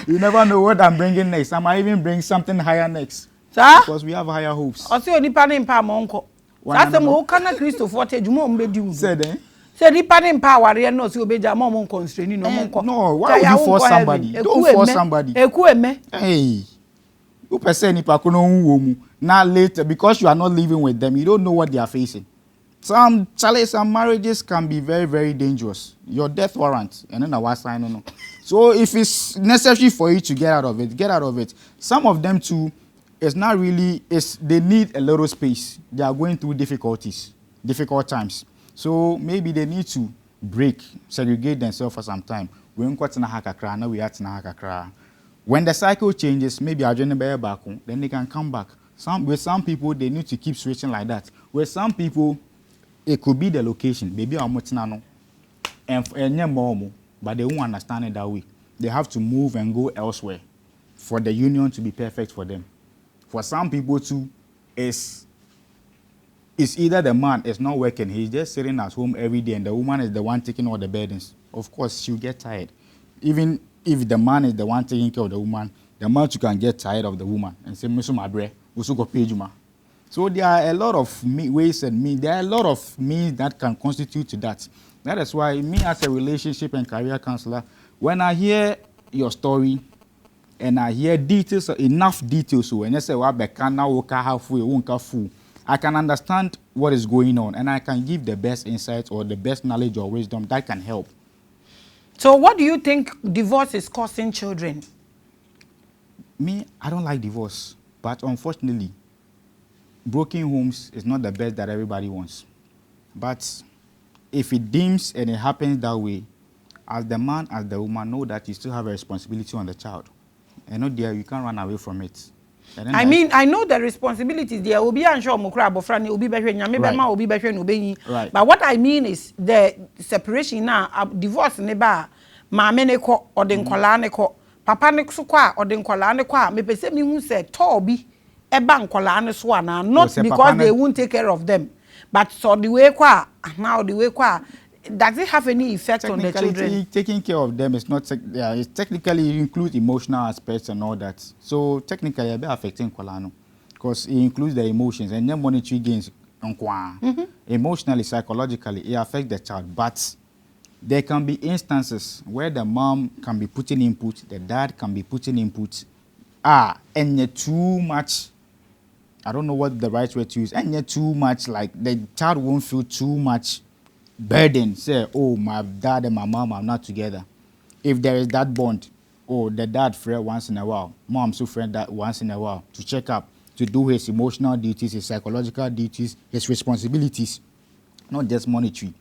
You never know what I'm bringing next. I might even bring something higher next. Sir? Because we have higher hopes. Also, nipa ne mpa monko. Sasa mo kana Kristo forte dwuma mo bedi wu. Said eh? Say nipa ne mpa aware no se obeja mo mo constrain no mo nko. No, why would you force somebody? Don't force somebody. Eku eme. Hey. You person nipa ko no wo mu. Now later, because you are not living with them, you don't know what they are facing. Some marriages can be very, very dangerous. Your death warrant, and then I sign no. So if it's necessary for you to get out of it, get out of it. Some of them too, it's not really. They need a little space. They are going through difficult times. So maybe they need to break, segregate themselves for some time. When the cycle changes, maybe I join back, then they can come back. With some people, they need to keep switching like that. With some people, it could be the location. Maybe I'm not and but they won't understand it that way. They have to move and go elsewhere for the union to be perfect for them. For some people too, it's either the man is not working, he's just sitting at home every day, and the woman is the one taking all the burdens. Of course, she'll get tired. Even if the man is the one taking care of the woman, the man too can get tired of the woman and say, "Mister Mabre, we go pay you." So there are a lot of ways and means. There are a lot of means that can constitute to that. That is why me as a relationship and career counselor, when I hear your story and I hear details, enough details, so when you say I can understand what is going on and I can give the best insight or the best knowledge or wisdom that can help. So what do you think divorce is causing children? Me, I don't like divorce, but unfortunately, broken homes is not the best that everybody wants. But if it deems and it happens that way, as the man, as the woman, know that you still have a responsibility on the child. And not there, you can't run away from it. I mean, I know the responsibilities there will be unsure mukra bofrani will be right. But what I mean is the separation now, divorce neba, maame ne ko or the nkwala ne ko, papa ne so kwa or the nkwala ne kwa, me pese mi hu say tobi eba nkwala ne so ana, not because they won't take care of them, but so the way kwa, now the way kwa, does it have any effect on the children? Taking care of them is not, it technically includes emotional aspects and all that. So technically, it's affecting Kolano because it includes the emotions and then monetary gains. Emotionally, psychologically, it affects the child. But there can be instances where the mom can be putting input, the dad can be putting input. And yet too much. I don't know what the right word to use. And yet too much, like the child won't feel too much burden, say, oh, my dad and my mom are not together. If there is that bond, oh, the dad friend once in a while, mom so friend that once in a while to check up, to do his emotional duties, his psychological duties, his responsibilities, not just monetary.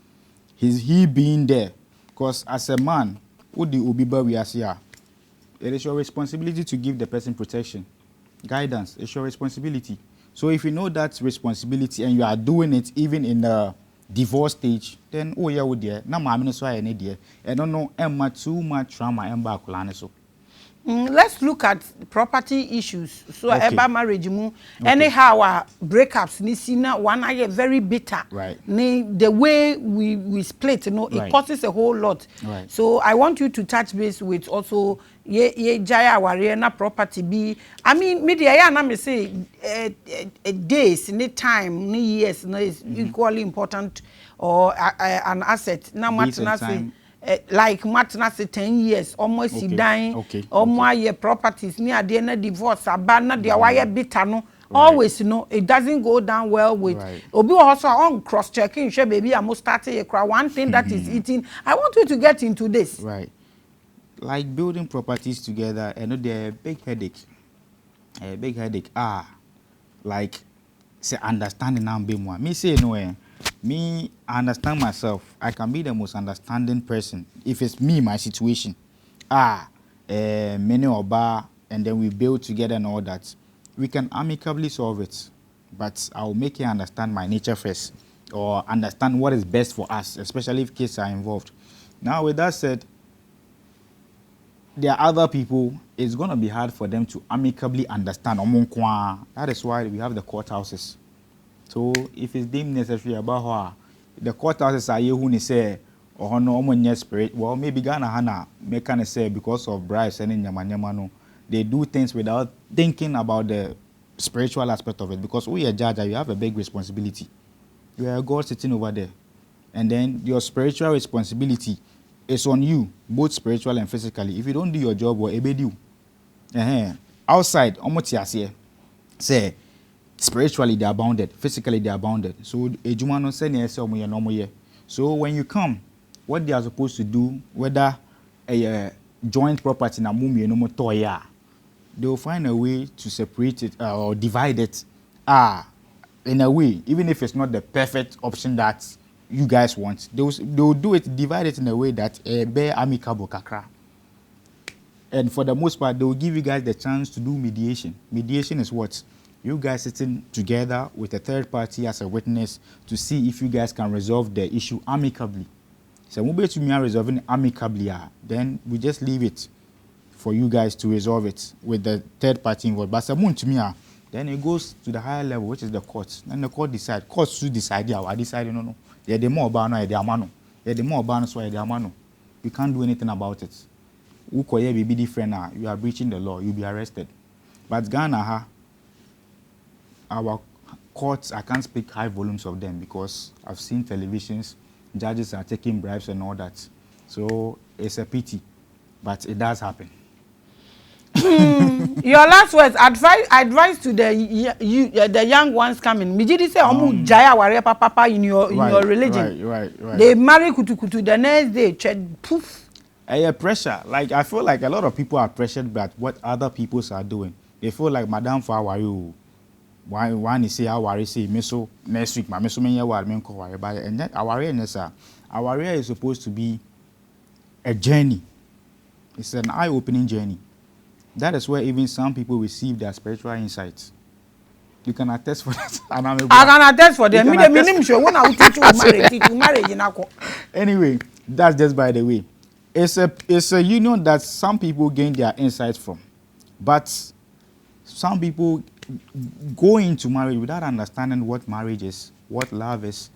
He being there. Because as a man, what the Ubiba we are here, it is your responsibility to give the person protection, guidance. It's your responsibility. So if you know that responsibility and you are doing it even in the divorce stage, then oh yeah, would there. Now Maame so I need there. I don't know. Emma too much trauma. Emma kulane so. Let's look at property issues. So eba marriage mu anyhow breakups ni sina one are very bitter. Right. The way we split, you know, it causes a whole lot. Right. So I want you to touch base with also ye jaya warrior na property be. I mean media ya na me say days, ni time, ni years, no is equally important or an asset. Na much na say. Like Martina say 10 years, almost dying, almost your properties near the end divorce, abandon the wire bitter no. Always, you know, it doesn't go down well with Obi also on cross checking. Sure, baby, I must start a cry. One thing that is eating. I want you to get into this. Right, like building properties together. I know they're a big headache. A big headache. Like say understanding now be more. Me say no. Me, I understand myself. I can be the most understanding person. If it's me, my situation. Many or bar, and then we build together and all that. We can amicably solve it. But I'll make you understand my nature first. Or understand what is best for us, especially if kids are involved. Now, with that said, there are other people, it's going to be hard for them to amicably understand. That is why we have the courthouses. So if it's deemed necessary about her, the courthouses are here who say, or no spirit, well, maybe Ghana Hana, may kind of say because of bribes and in Yamanyamano, they do things without thinking about the spiritual aspect of it. Because we are judge, you have a big responsibility. You are a God sitting over there. And then your spiritual responsibility is on you, both spiritual and physically. If you don't do your job, what well, do? Outside, say, spiritually they are bounded, physically they are bounded. So so when you come, what they are supposed to do, whether a joint property na mumi no toya, they will find a way to separate it or divide it. In a way, even if it's not the perfect option that you guys want, they will do it, divide it in a way that bear amicable kakra. And for the most part, they will give you guys the chance to do mediation. Mediation is what? You guys sitting together with a third party as a witness to see if you guys can resolve the issue amicably. So when we are resolving amicably, then we just leave it for you guys to resolve it with the third party involved. But then it goes to the higher level, which is the court. Then the court decide. Courts should decide. I decide. No. They're the more about no. They're mano. They're the more about so they're mano. You can't do anything about it. Ukoye be different now. You are breaching the law. You'll be arrested. But Ghana, our courts, I can't speak high volumes of them because I've seen televisions, judges are taking bribes and all that. So it's a pity, but it does happen. Your last words, advice to the young ones coming. Mijidi say omu jaya warrior papa in your religion. Right. They marry kutu the next day, poof. Pressure. Like I feel like a lot of people are pressured by what other people are doing. They feel like Madam Fawaru. One is say our say meso next week, my meso menya war men ko worry by and that our is supposed to be a journey. It's an eye-opening journey. That is where even some people receive their spiritual insights. You can attest for that. I can attest for them. Anyway, that's just by the way. It's a union that some people gain their insights from, but some people go into marriage without understanding what marriage is, what love is,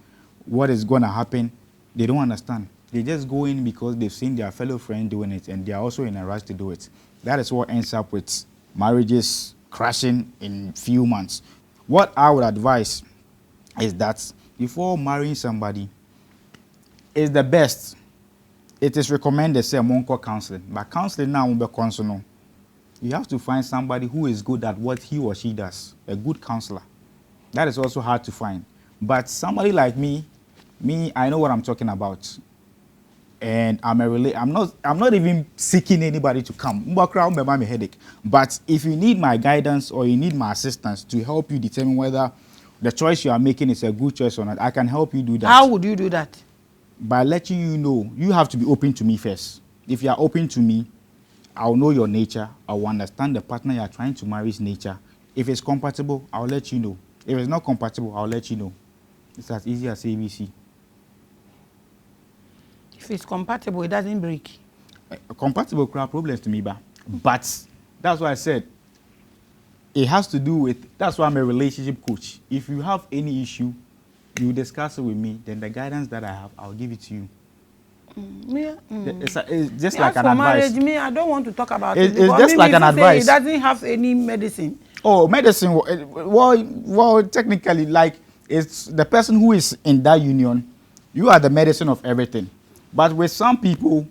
what is going to happen. They don't understand. They just go in because they've seen their fellow friend doing it and they are also in a rush to do it. That is what ends up with marriages crashing in few months. What I would advise is that before marrying somebody, is the best. It is recommended say monko counseling. But counseling now will be counseling. You have to find somebody who is good at what he or she does. A good counselor. That is also hard to find. But somebody like me, I know what I'm talking about. And I'm not even seeking anybody to come. Headache. But if you need my guidance or you need my assistance to help you determine whether the choice you are making is a good choice or not, I can help you do that. How would you do that? By letting you know, you have to be open to me first. If you are open to me, I'll know your nature. I'll understand the partner you are trying to marry's nature. If it's compatible, I'll let you know. If it's not compatible, I'll let you know. It's as easy as ABC. If it's compatible, it doesn't break. Compatible crowd problems to me, but that's why I said it has to do with, that's why I'm a relationship coach. If you have any issue, you discuss it with me, then the guidance that I have, I'll give it to you. It's just like an advice. Marriage, I don't want to talk about it. It's just like an advice. It doesn't have any medicine. Oh, medicine. Well, technically, like it's the person who is in that union. You are the medicine of everything. But with some people,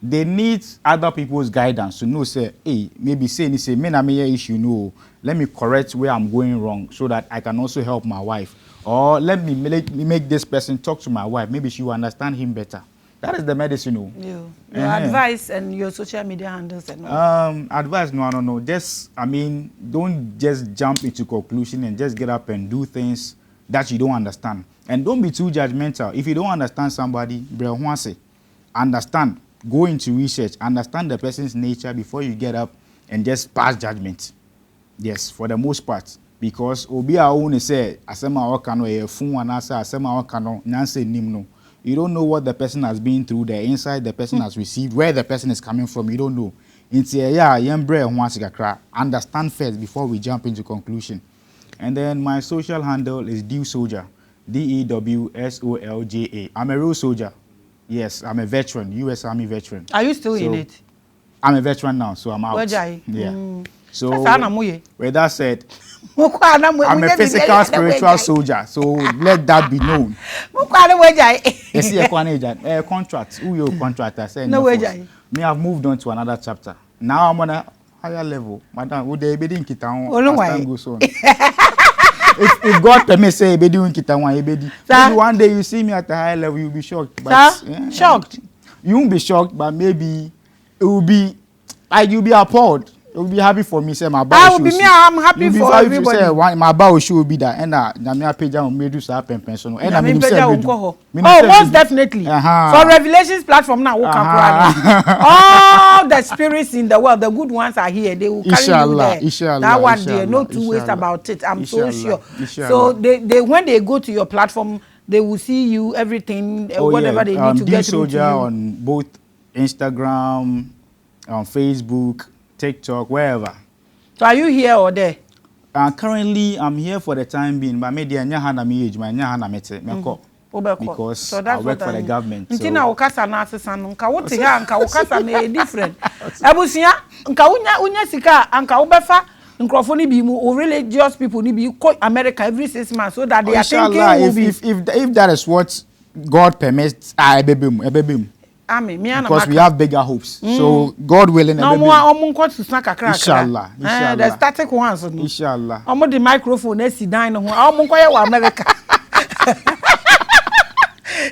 they need other people's guidance to know, say, hey, maybe say, me na me issue, no, let me correct where I'm going wrong so that I can also help my wife. Or let me make this person talk to my wife. Maybe she will understand him better. That is the medicine. Your advice and your social media handles and all. Advice, no. Just, don't just jump into conclusion and just get up and do things that you don't understand. And don't be too judgmental. If you don't understand somebody, understand. Go into research. Understand the person's nature before you get up and just pass judgment. Yes, for the most part. Because obi a own say asema wakano e fun anasa asema wakano nyanse nimno. You don't know what the person has been through, the insight the person has received, where the person is coming from. You don't know. It's yeah, yembre once understand first before we jump into conclusion. And then my social handle is Dew Soldier, DEWSOLJA. I'm a real soldier. Yes, I'm a veteran, U.S. Army veteran. Are you still in it? I'm a veteran now, so I'm out. Yeah. So with that said, I'm a physical, spiritual soldier. So let that be known. Yes, a contract. Who your contractor? No way. Me, I've moved on to another chapter. Now I'm on a higher level. Madam, would they be doing kita on as time goes on? If God permits, say be doing kita one, maybe one day you see me at a higher level, you'll be shocked. But, shocked? You won't be shocked, but maybe it will be like you'll be appalled. You'll be happy for me. Say my bow should. I'm happy for everybody. Say my bow should be that. And na page on me do sa pension. And I mean oh, most definitely. For Revelations platform now, all the spirits in the world, the good ones are here. They will carry you there. That one there, no two ways about it. I'm so sure. So they when they go to your platform, they will see you everything, whatever they need to get through to you. On both Instagram, on Facebook, TikTok, wherever. So are you here or there? Currently, I'm here for the time being, but maybe I'm not age, because so I work for the government. So. Different. Religious people need be call America every 6 months so that they are thinking if that is what God permits, I baby. Because we have bigger hopes. So God willing. No more inshallah. The static ones. Inshallah. The microphone is down. America.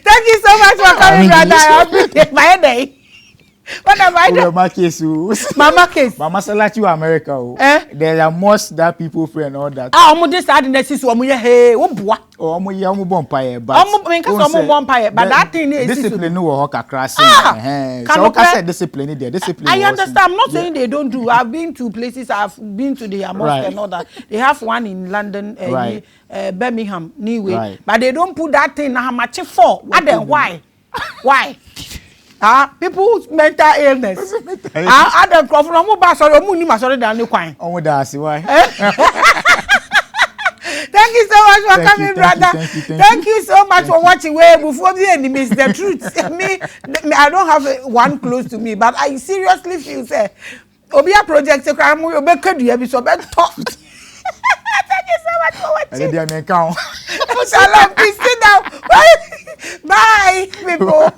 Thank you so much for coming, brother. I appreciate my day. What am I doing? Mama case. Mama select you America. There are most that people pray and all that. Just adding the system. Hey, what boy? But that thing is discipline. No, so discipline there. Discipline. I understand. I'm not saying they don't do. I've been to places. I've been to the mosque and all that. They have one in London, Birmingham, anyway. But they don't put that thing. How much for? And then why? Why? People's mental illness. Adam Crawford, Thank you so much for coming, brother. Thank you so much for watching. Before the enemies, the truth. I don't have one close to me, but I seriously feel say, Obia project, Thank you so much for watching. Shalom, peace. Sit down. Bye, people.